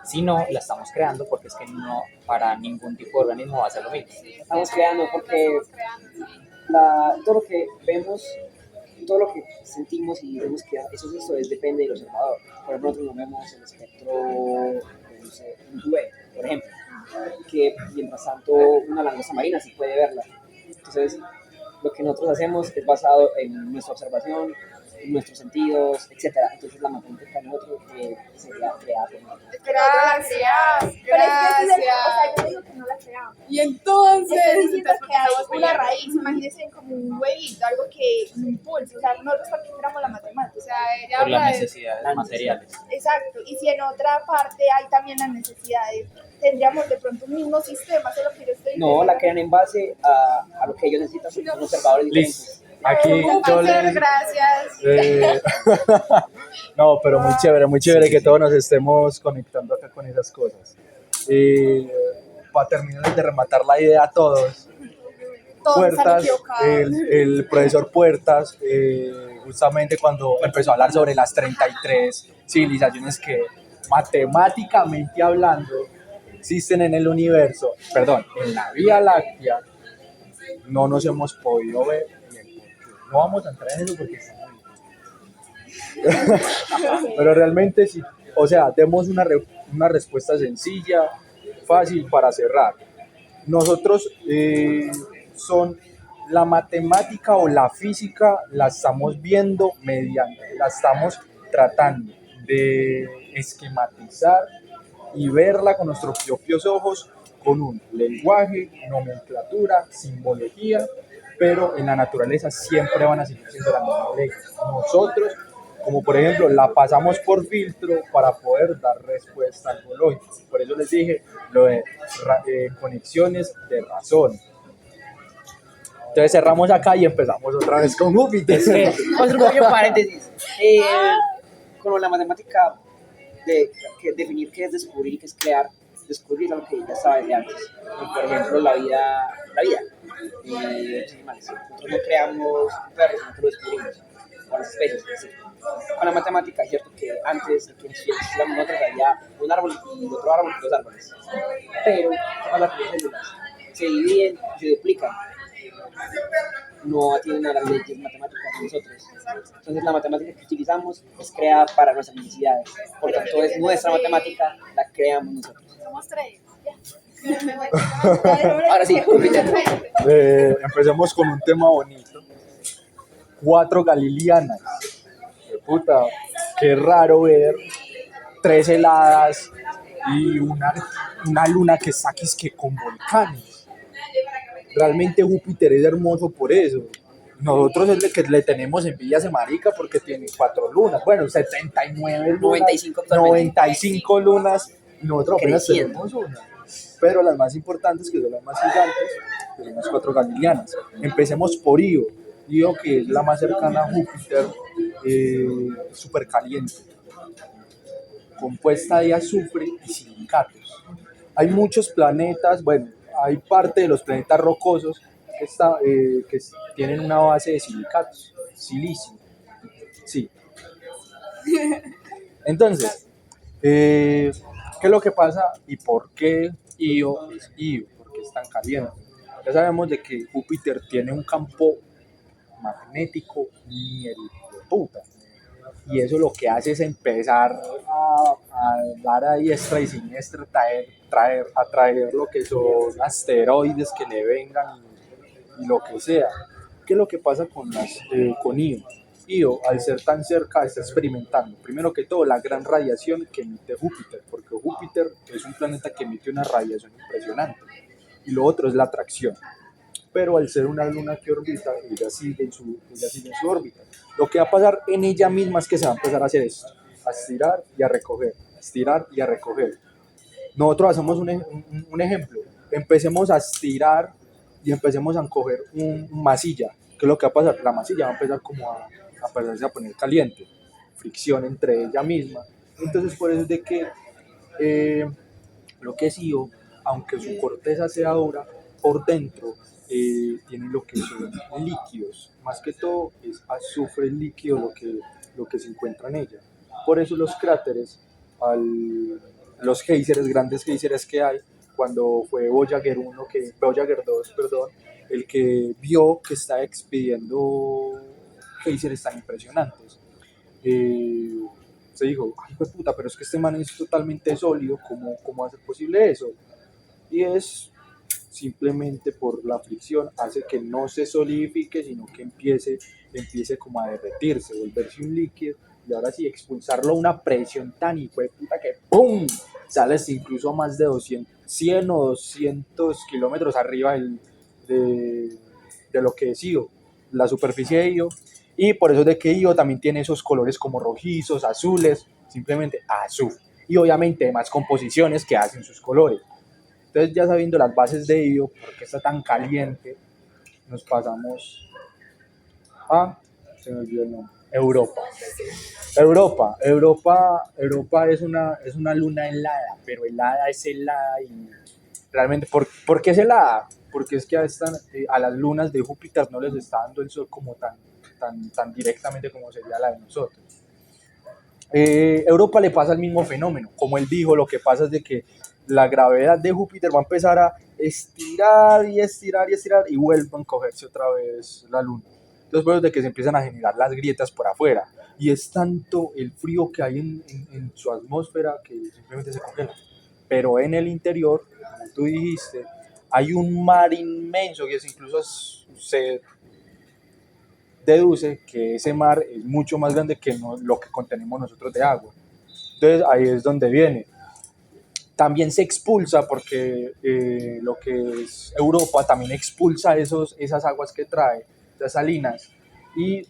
Si no, la estamos creando porque es que no, para ningún tipo de organismo va a ser lo mismo. Estamos creando porque Estamos creando, sí. todo lo que vemos, todo lo que sentimos y vemos que eso depende del observador. Por ejemplo, nosotros no vemos el espectro, no sé, un UV, por ejemplo, que mientras tanto una langosta marina sí puede verla. Entonces, lo que nosotros hacemos es basado en nuestra observación, en nuestros sentidos, etcétera. Entonces, la matemática de nosotros sería creada por nosotros. Gracias, Pero es que ese es o sea, gracias. yo digo que no la creamos. Y entonces, Estoy diciendo entonces, que hay estamos una peleando. raíz, imagínense como un huevito, algo que un impulso, o sea, nosotros porque creamos la O matemática. sea, ella Por las habla de necesidades materiales. Exacto, y si en otra parte hay también las necesidades, tendríamos de pronto un mismo sistema, eso es lo que yo estoy No, diciendo. la crean en base a lo que ellos necesitan, porque son observadores diferentes. Liz, aquí yo Hacer, les... gracias. No, pero muy chévere que todos nos estemos conectando acá con esas cosas. Para terminar de rematar la idea a todos, Todos están Puertas, equivocados. el profesor Puertas, justamente cuando empezó a hablar sobre las 33 civilizaciones que matemáticamente hablando existen en el universo, perdón, en la Vía Láctea, no nos hemos podido ver bien. No vamos a entrar en eso porque está muy... Pero realmente sí, o sea, demos una respuesta sencilla, fácil para cerrar. Nosotros son la matemática o la física la estamos viendo la estamos tratando de esquematizar y verla con nuestros propios ojos, con un lenguaje, nomenclatura, simbología, pero en la naturaleza siempre van a seguir siendo las mismas leyes. Nosotros, como por ejemplo, la pasamos por filtro para poder dar respuesta al lógico. Por eso les dije lo de conexiones de razón. Entonces cerramos acá y empezamos otra vez con Júpiter. Es que, otro pequeño paréntesis. Con la matemática, definir qué es descubrir y qué es crear, descubrir es algo que ya sabes de antes. Por ejemplo, la vida de los animales. Nosotros no creamos perros, nosotros lo descubrimos, o las especies. ¿Sí? Con la matemática, es cierto que antes de que existieran nosotros había un árbol y otro árbol y dos árboles. Pero, ¿qué pasa con las células? Se dividen, se duplican. No tienen a las leyes matemáticas de nosotros. Entonces la matemática que utilizamos es creada para nuestras necesidades. Por tanto, es nuestra matemática, la creamos nosotros. Somos tres. Ahora sí, Júpiter. Empecemos con un tema bonito. 4 galilianas. Puta, qué raro ver 3 heladas y una luna que está aquí es que con volcanes. Realmente Júpiter es hermoso por eso. Nosotros es el que le tenemos envidia a ese marica porque tiene 4 lunas. Bueno, 79 lunas, 95 actualmente. 95 lunas. Y nosotros apenas Creciendo. tenemos una. Pero las más importantes, que son las más gigantes, que son las 4 galilianas. Empecemos por Io. Io, que es la más cercana a Júpiter, súper caliente, compuesta de azufre y silicatos. Hay muchos planetas, bueno, hay parte de los planetas rocosos que tienen una base de silicatos, silicio. Sí. Entonces, ¿qué es lo que pasa y por qué Io es Io? ¿Por qué es tan caliente? Ya sabemos de que Júpiter tiene un campo magnético ni el de puta. Y eso lo que hace es empezar a dar a diestra y siniestra, atraer lo que son asteroides que le vengan y lo que sea. ¿Qué es lo que pasa con Io? Io, al ser tan cerca, está experimentando, primero que todo, la gran radiación que emite Júpiter, porque Júpiter es un planeta que emite una radiación impresionante. Y lo otro es la atracción. Pero al ser una luna que orbita, ella sigue en su órbita. Lo que va a pasar en ella misma es que se va a empezar a hacer esto, a estirar y a recoger, estirar y a recoger. Nosotros hacemos un ejemplo, empecemos a estirar y empecemos a coger un masilla. ¿Qué es lo que va a pasar? La masilla va a empezar como a empezarse a poner caliente, fricción entre ella misma. Entonces por eso es de que lo que es Io, aunque su corteza sea dura, por dentro tiene lo que son líquidos, más que todo es azufre líquido lo que se encuentra en ella. Por eso los cráteres, los géiseres, grandes géiseres que hay, cuando fue Voyager 2, perdón, el que vio que está expidiendo géiseres tan impresionantes, se dijo, ay pues puta, pero es que este man es totalmente sólido, ¿cómo va a ser posible eso? Y es simplemente por la fricción, hace que no se solidifique, sino que empiece como a derretirse, volverse un líquido, y ahora sí expulsarlo a una presión tan hijueputa que ¡pum! Sales incluso a más de 100 o 200 kilómetros arriba de lo que es Io, la superficie de Io, y por eso es de que Io también tiene esos colores como rojizos, azules, simplemente azul, y obviamente más composiciones que hacen sus colores. Entonces, ya sabiendo las bases de Io, por qué está tan caliente, nos pasamos a, se me olvidó el nombre, Europa es una luna helada, pero helada es helada y realmente, ¿por qué es helada? Porque es que a las lunas de Júpiter no les está dando el sol como tan directamente como sería la de nosotros. Europa le pasa el mismo fenómeno, como él dijo, lo que pasa es de que la gravedad de Júpiter va a empezar a estirar y estirar y estirar y vuelve a encogerse otra vez la luna. Entonces, pues, de que se empiezan a generar las grietas por afuera y es tanto el frío que hay en su atmósfera que simplemente se congela. Pero en el interior, como tú dijiste, hay un mar inmenso que incluso se deduce que ese mar es mucho más grande que lo que contenemos nosotros de agua. Entonces ahí es donde viene. También se expulsa porque lo que es Europa también expulsa esas aguas que trae, las salinas, y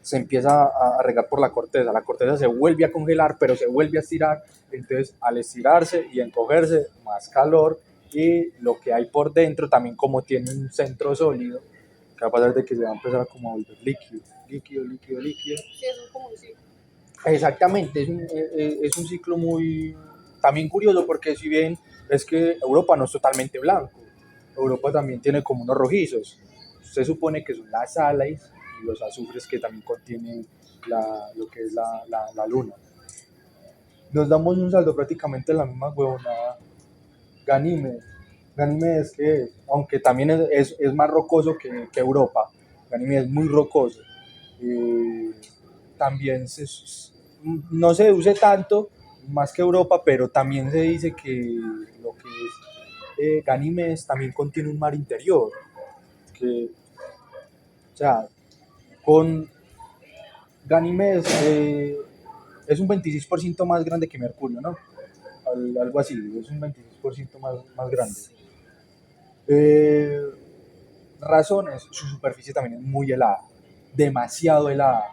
se empieza a regar por la corteza se vuelve a congelar, pero se vuelve a estirar, entonces al estirarse y encogerse, más calor, y lo que hay por dentro también, como tiene un centro sólido, que va a pasar de que se va a empezar a como volver líquido. Sí, eso es como un ciclo. Exactamente, es un ciclo muy también curioso, porque si bien es que Europa no es totalmente blanco, Europa también tiene como unos rojizos. Se supone que son las sales y los azufres que también contiene lo que es la luna. Nos damos un salto prácticamente en la misma huevonada. Ganímedes. Ganímedes, que es, aunque también es más rocoso que Europa, Ganímedes es muy rocoso. También no se deduce tanto más que Europa, pero también se dice que lo que es Ganímedes también contiene un mar interior, que, o sea, con Ganímedes es un 26% más grande que Mercurio, ¿no? Algo así, es un 26% más grande. Razones, su superficie también es muy helada, demasiado helada,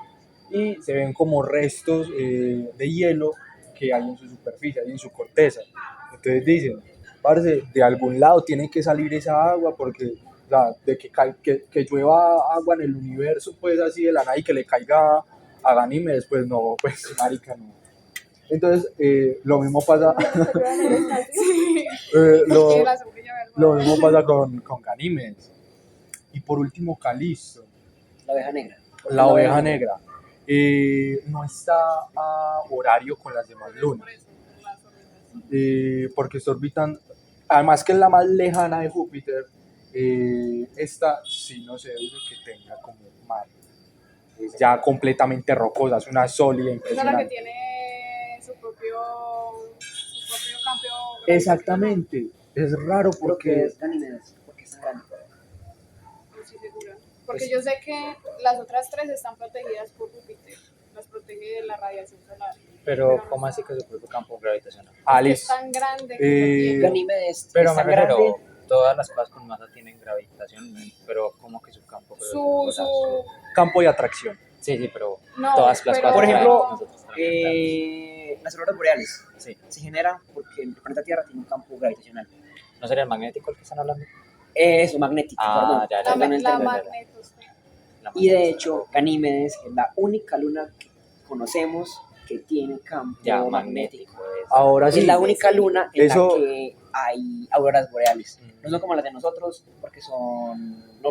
y se ven como restos de hielo que hay en su superficie, hay en su corteza. Entonces dicen, parce, de algún lado tiene que salir esa agua, porque o sea, de que llueva agua en el universo, pues así de la nada, y que le caiga a Ganímedes, pues no, pues marica, no. Entonces, lo mismo pasa Sí. lo, Sí, la sombrilla verde. lo mismo pasa con Ganímedes. Y por último, Calisto, La oveja negra. la oveja negra. No está a horario con las demás lunas, Por eso, las órbitas. porque se orbitan, además que es la más lejana de Júpiter. Esta sí no se deduce que tenga como mar, es ya completamente rocosa, es una sólida Esa es la que impresionante. tiene su propio campo. Exactamente, es raro Creo que porque es Ganímedes, porque es tan grande. No estoy segura. Porque yo sé que las otras tres están protegidas por Júpiter. Las protege de la radiación solar. Pero, ¿cómo así que su propio campo gravitacional? Es Alice, tan grande que lo tiene. Ganímedes Pero es me tan refiero, grande. todas las cosas con masa tienen gravitación, pero como que su campo Su, su, campo de atracción. Sí, pero no, todas las pero- cosas Por que ejemplo, traen nosotros también, las auroras boreales claro. Sí. se generan porque el planeta Tierra tiene un campo gravitacional. ¿No sería el magnético el que están hablando? Eso, magnético, Ah, perdón. ya, la, Perdón el la término. magnetosfera. Y de hecho, Ganímedes es la única luna que conocemos que tiene campo ya magnético. magnético. Ahora Es sí, la única luna en Eso- la que hay auroras boreales. No son como las de nosotros, porque no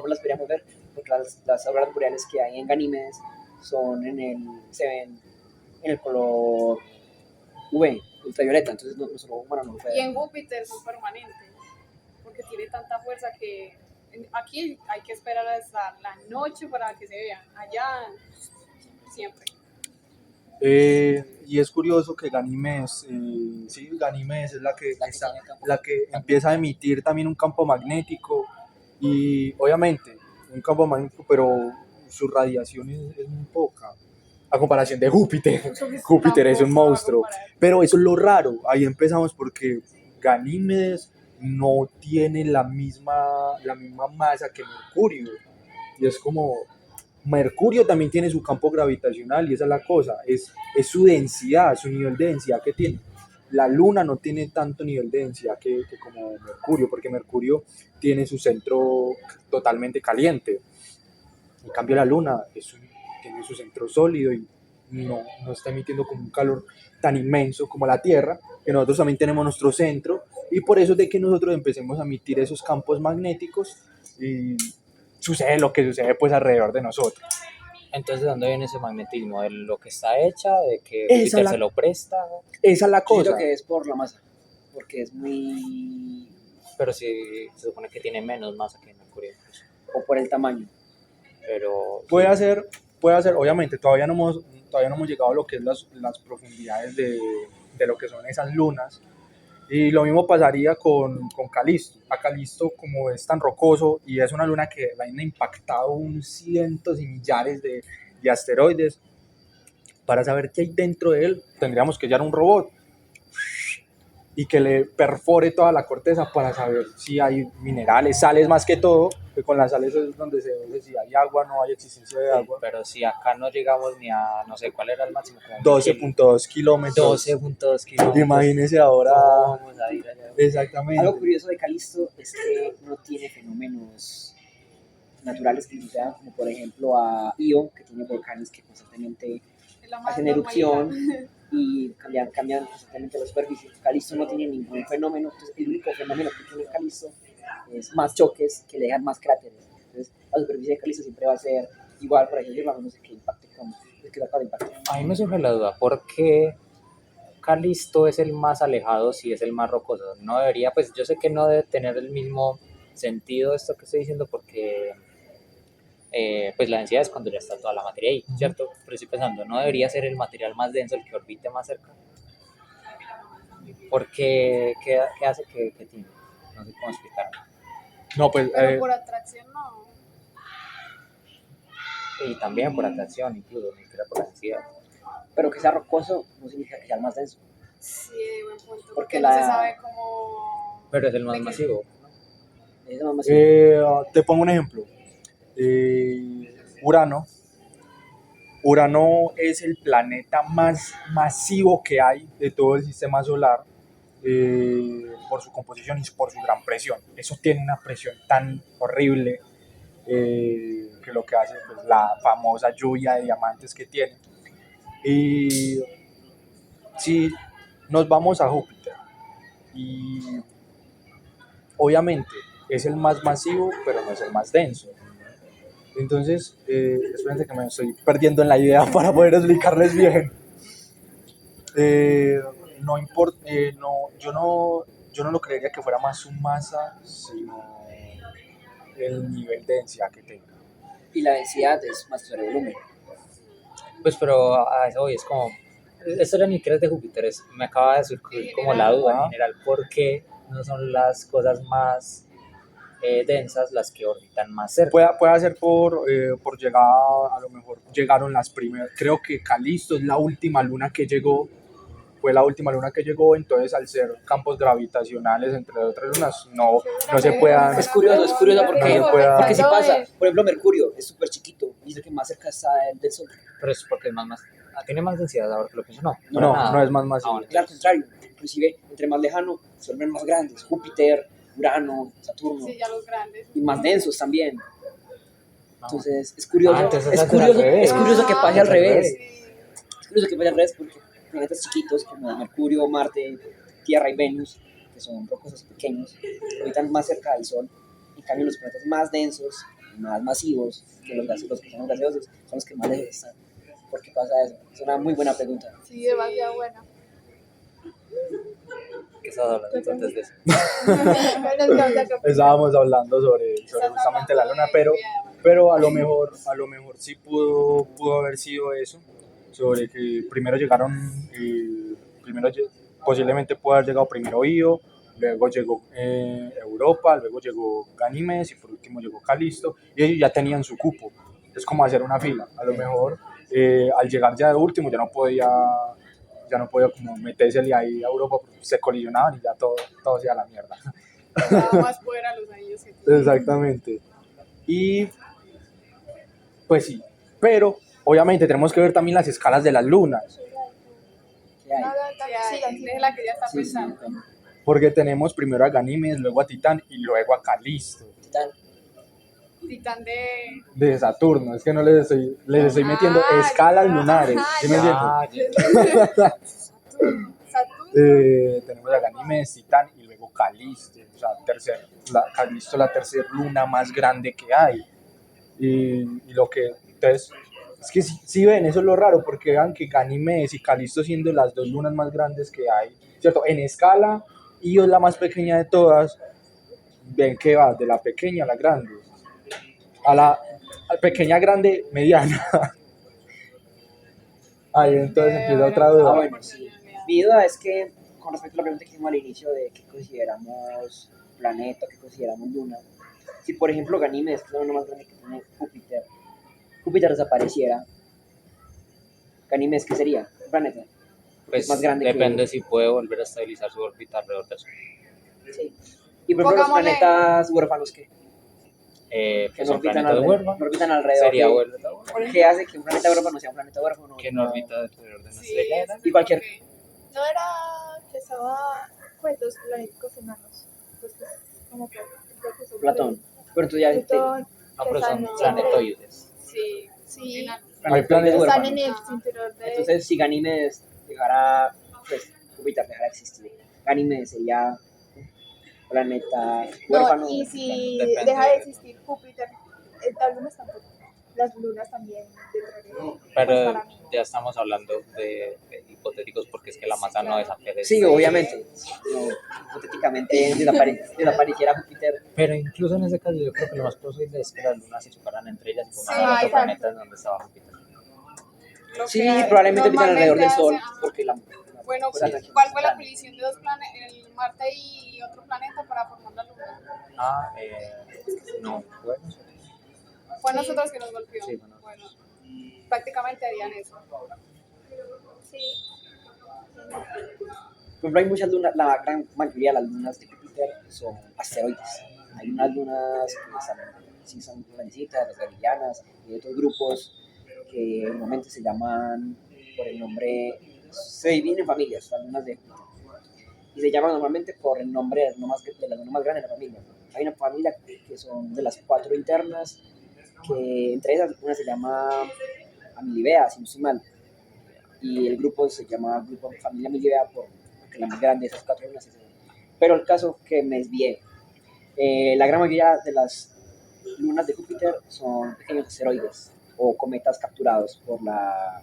las podríamos ver, porque las auroras boreales que hay en Ganímedes se ven en el color UV, ultravioleta, entonces nuestro ojo humano no lo puede Y ver. en Júpiter son permanentes. Porque tiene tanta fuerza que aquí hay que esperar hasta la noche para que se vean. Allá siempre. Y es curioso que Ganímedes, sí, Ganímedes es la que empieza a emitir también un campo magnético, y obviamente un campo magnético, pero su radiación es muy poca a comparación de Júpiter. Júpiter es un Tampoco va a monstruo, comparar. pero eso es lo raro. Ahí empezamos, porque Ganímedes no tiene la misma masa que Mercurio, y es como Mercurio también tiene su campo gravitacional, y esa es la cosa, es su densidad, su nivel de densidad que tiene. La Luna no tiene tanto nivel de densidad que como Mercurio, porque Mercurio tiene su centro totalmente caliente. En cambio la Luna tiene su centro sólido y no está emitiendo como un calor tan inmenso como la Tierra, que nosotros también tenemos nuestro centro, y por eso es de que nosotros empecemos a emitir esos campos magnéticos, y sucede lo que sucede pues alrededor de nosotros. Entonces, ¿de dónde viene ese magnetismo? ¿De lo que está hecha? ¿De que Esa Júpiter la- se lo presta? Esa es la Yo cosa. creo que es por la masa, porque es muy... Pero si se supone que tiene menos masa que Mercurio. o por el tamaño. Pero Puede ser, obviamente todavía no hemos llegado a lo que es las profundidades de lo que son esas lunas, Y lo mismo pasaría con Calisto. A Calisto, como es tan rocoso y es una luna que ha impactado unos cientos y millares de asteroides, para saber qué hay dentro de él, tendríamos que llevar un robot y que le perfore toda la corteza para saber si hay minerales, sales más que todo, que con las sales es donde se ve si hay agua, no hay existencia de agua. Pero si acá no llegamos ni a, no sé cuál era el máximo, como 12.2 kilómetros. 12.2 kilómetros. Imagínese ahora. ¿Cómo vamos a ir allá? Exactamente. Algo curioso de Calisto es que no tiene fenómenos naturales que sucedan, como por ejemplo a Io, que tiene volcanes que constantemente Es la más hacen normalidad. erupción y cambian constantemente la superficie. Calisto no tiene ningún fenómeno, entonces el único fenómeno que tiene Calisto es más choques que le dejan más cráteres. Entonces la superficie de Calisto siempre va a ser igual, por ejemplo, a menos que impacte con el que da impacto. A mí me surge la duda, ¿por qué Calisto es el más alejado si es el más rocoso? No debería, pues yo sé que no debe tener el mismo sentido esto que estoy diciendo porque pues la densidad es cuando ya está toda la materia ahí, ¿cierto? Pero estoy pensando, ¿no debería ser el material más denso el que orbite más cerca? Porque, ¿qué hace que tiene? No sé cómo explicarlo. No, pues Pero por atracción no. Y también por atracción, incluso, ni siquiera por la densidad. Pero que sea rocoso no significa que sea el más denso. Sí, buen punto. Porque Porque la- no se sabe cómo. Pero es el más ¿De qué? masivo. Es más masivo. te pongo un ejemplo. Urano. Urano es el planeta más masivo que hay de todo el sistema solar, por su composición y por su gran presión. Eso tiene una presión tan horrible, que lo que hace pues, la famosa lluvia de diamantes que tiene. Y si nos vamos a Júpiter, y obviamente es el más masivo, pero no es el más denso. Entonces, espérense que me estoy perdiendo en la idea para poder explicarles bien. No importa, yo no lo creería que fuera más su masa, sino el nivel de densidad que tenga. Y la densidad es más sobre volumen. Pues pero a eso voy, es como, esto era ni siquiera es de Júpiter, me acaba de surgir como la duda en general, ¿por qué no son las cosas más densas las que orbitan más cerca? Puede ser por llegada, a lo mejor llegaron las primeras, creo que Calisto es la última luna que llegó, fue la última luna que llegó, entonces al ser campos gravitacionales entre otras lunas, no se puedan... Es curioso porque, No se pueda- porque si pasa, por ejemplo, Mercurio es súper chiquito y es el que más cerca está del Sol. Pero es porque es más, tiene más densidad, ahora que lo pienso, no. No es más masivo. bueno. Es al contrario, inclusive entre más lejano se vuelven más grandes, Júpiter, Urano, Saturno, Sí, ya los grandes. y más densos también. Entonces es curioso, entonces es hacen curioso, al revés. es curioso que pase al al revés. Sí. Es curioso que pase al revés porque planetas chiquitos como Mercurio, Marte, Tierra y Venus, que son rocosos pequeños, orbitan más cerca del Sol. En cambio, los planetas más densos, más masivos, que los que son gaseosos, son los que más lejos están. ¿Por qué pasa eso? Es una muy buena pregunta. Sí, demasiado buena. ¿Qué estás hablando entonces de eso? Bueno, es que acá- Estábamos hablando sobre justamente la luna, pero a lo mejor sí pudo haber sido eso, sobre que primero llegaron, posiblemente pudo haber llegado primero Io, luego llegó Europa, luego llegó Ganímedes y por último llegó Calisto, y ellos ya tenían su cupo. Es como hacer una fila. A lo mejor al llegar ya de último ya no podía como metérsele ahí a Europa porque se colisionaban y ya todo se iba a la mierda. Nada más poder a los anillos que tiene. Exactamente. Y pues sí, pero obviamente tenemos que ver también las escalas de las lunas, ¿Qué hay? No, Sí, es la que ya está Sí, sí, pensando. bueno. porque tenemos primero a Ganímedes, luego a Titán y luego a Calisto Titán. Titán de. de Saturno. Es que no les estoy metiendo escalas lunares, ¿sí me entienden? Ah, ya. Saturno. Tenemos a Ganímedes, Titán y luego Calisto, o sea, Calisto la tercera luna más grande que hay. Y lo que, entonces, es que si ven, eso es lo raro, porque vean que Ganímedes y Calisto siendo las dos lunas más grandes que hay, ¿cierto? En escala, Io es la más pequeña de todas, ven que va de la pequeña a la grande, a la pequeña, grande, mediana. Ahí entonces empieza otra Ah, duda. bueno, sí. Mi duda es que con respecto a la pregunta que hicimos al inicio de qué consideramos planeta, qué consideramos luna, si por ejemplo Ganímedes, que es la luna más grande que tiene Júpiter desapareciera, Ganímedes, ¿qué sería? Un planeta. Porque Pues es más grande depende que... si puede volver a estabilizar su órbita alrededor del Sol. Sí. Y por ejemplo, los Pongámosle- planetas huérfanos, ¿qué? Que Pues no un orbitan, planeta de huérfano no orbitan alrededor sería de... huérfano, ¿Qué hace que un planeta huérfano sea un planeta huérfano? que no orbita alrededor de una Sí, estrella. eso Y cualquier- porque- No era que estaba, pues, los planetas enanos. Pues, que es como que, creo que son Platón. Pero entonces ya... Plutón, No, que pero son están planetoides. Sí, Sí, enanos. Hay planetas están huérfanos. en el Ajá. cinturón de... Entonces, si Ganímedes dejara, pues Júpiter dejara de existir, Ganímedes sería un planeta huérfano. No, y si Depende. deja de existir Júpiter, las lunas tampoco. Las lunas también determinan. Pues Pero para mí. ya estamos hablando de hipotéticos porque es que la masa no desaparece. Sí, obviamente. No, hipotéticamente desapareciera Júpiter. Pero incluso en ese caso yo creo que lo más posible es que las lunas se chocaran entre ellas y pongan Sí, otro exacto. planeta en donde estaba Júpiter. Lo Sí, que probablemente orbitan alrededor del normalmente Sol, hace- porque la... Bueno, pues, la atracción ¿cuál es fue la grande. colisión de dos planetas, el Marte y otro planeta para formar la Luna? No, bueno, Fue a nosotros que nos golpeó. Sí, bueno. Bueno, prácticamente harían eso. Sí. Por ejemplo, hay muchas lunas, la gran mayoría de las lunas de Júpiter son asteroides. Hay unas lunas que sí son grandecitas, las galileanas, y otros grupos que normalmente se llaman por el nombre, se dividen en familias, las lunas de Júpiter. Y se llaman normalmente por el nombre de la luna más grande de la familia. Hay una familia que son de las 4 internas, que entre esas una se llama Amilibea, si no estoy mal, y el grupo se llama Grupo Familia Amilibea porque la más grande de esas 4 lunas es esa. Pero el caso que me desvié, la gran mayoría de las lunas de Júpiter son pequeños asteroides o cometas capturados por la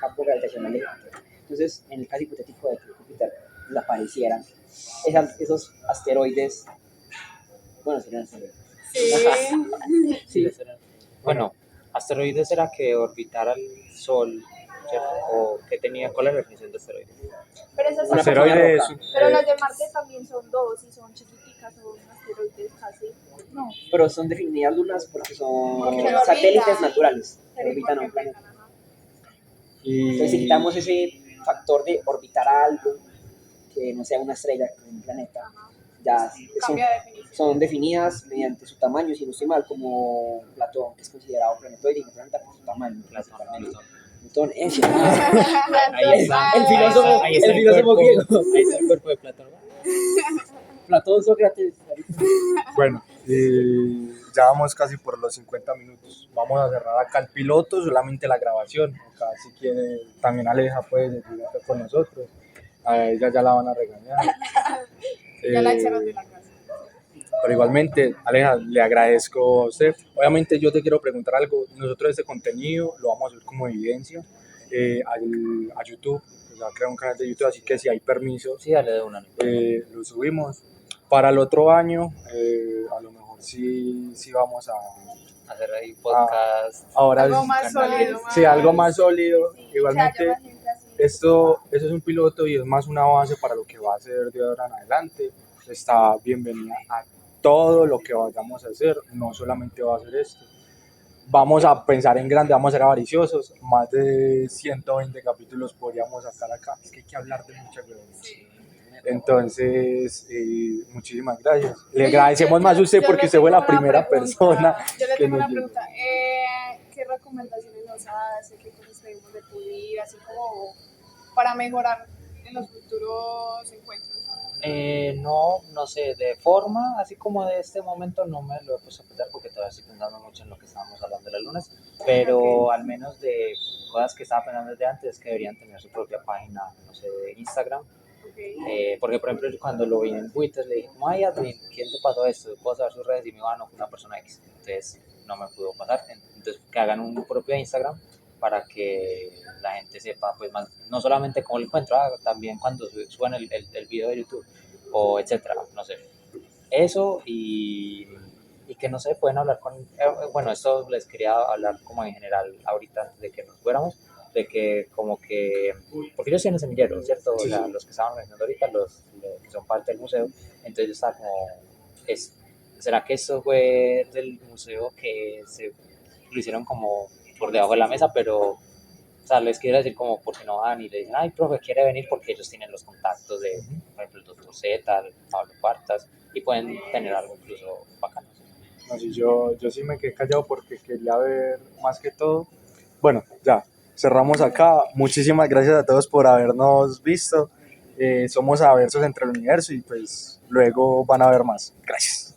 campo gravitacional de Júpiter. Entonces, en el caso hipotético de que Júpiter desapareciera, esos asteroides, bueno, serían asteroides. Sí. Sí, Bueno, asteroides era que orbitara el Sol, ¿cierto? O que tenía, ¿cuál es la definición de asteroides? Pero esas Una son pequeña asteroides. roca. Pero las de Marte también son dos y son chiquiticas, son asteroides casi. No, pero son definidas lunas porque son Porque no satélites orbitan. naturales que Pero orbitan a un planeta. Y Entonces, si quitamos ese factor de orbitar a algo que no sea una estrella, que es un planeta, ya son, Cambia de definición. son definidas mediante su tamaño, si no estoy mal, como Platón, que es considerado planetoide y un planeta por su tamaño, principalmente. Plutón es Ahí está. el filósofo, Ahí está el filósofo cuerpo, griego. ahí está el cuerpo de Platón. Platón, Sócrates. bueno, ya vamos casi por los 50 minutos. Vamos a cerrar acá el piloto, solamente la grabación. Acá si quiere, también Aleja puede seguir acá con nosotros. A ella ya la van a regañar. Ya la Eh, echaron de la casa. Pero igualmente, Aleja, le agradezco a usted. Obviamente yo te quiero preguntar algo. Nosotros este contenido lo vamos a subir como evidencia a YouTube. O sea, crear un canal de YouTube, así que si hay permiso, Sí, dale de una. lo subimos. Para el otro año, a lo mejor sí vamos a... Hacer ahí podcast. Ahora Algo sí, más canal. sólido. sí, algo más sólido. sí, Igualmente, que haya más gente así. eso es un piloto y es más una base para lo que va a ser de ahora en adelante. Está bienvenida a todo lo que vayamos a hacer, no solamente va a ser esto. Vamos a pensar en grande, vamos a ser avariciosos. Más de 120 capítulos podríamos sacar acá. Es que hay que hablar de muchas cosas. Sí. Entonces, muchísimas gracias. Le agradecemos más a usted Yo porque le usted fue la tengo una primera pregunta. persona Yo le que tengo nos una llegó. pregunta. ¿Qué recomendaciones nos hace? ¿Qué cosas debemos de pulir? Así como para mejorar en los futuros encuentros. No sé, de forma, así como de este momento, no me lo he puesto a pensar porque todavía estoy pensando mucho en lo que estábamos hablando de las lunas, pero al menos de cosas que estaba pensando desde antes, que deberían tener su propia página, no sé, de Instagram. Porque, por ejemplo, cuando lo vi en Twitter, le dije, como, ay, Admin, ¿quién te pasó esto? ¿Puedo saber sus redes? Y me dijo, no, fue una persona X. Entonces, no me pudo pasar. Entonces, que hagan un propio Instagram para que la gente sepa, pues, más, no solamente cómo lo encuentro, también cuando suban el video de YouTube, o etcétera, no sé. Eso y que, no sé, pueden hablar con... bueno, esto les quería hablar como en general ahorita antes de que nos fuéramos, de que como que, porque ellos tienen semilleros, ¿cierto? Sí, sí. Los que estaban organizando ahorita, los que son parte del museo, entonces yo estaba como, ¿será que esto fue del museo que lo hicieron como por debajo de la mesa, pero... O sea, les quiero decir como porque no van y le dicen, ay, profe, quiere venir porque ellos tienen los contactos de, por ejemplo, el doctor Z, el Pablo Cuartas, y pueden tener algo incluso bacano. No, sí, yo sí me quedé callado porque quería ver más que todo. Bueno, ya, cerramos acá. Muchísimas gracias a todos por habernos visto. Somos Aversos entre el Universo y pues luego van a ver más. Gracias.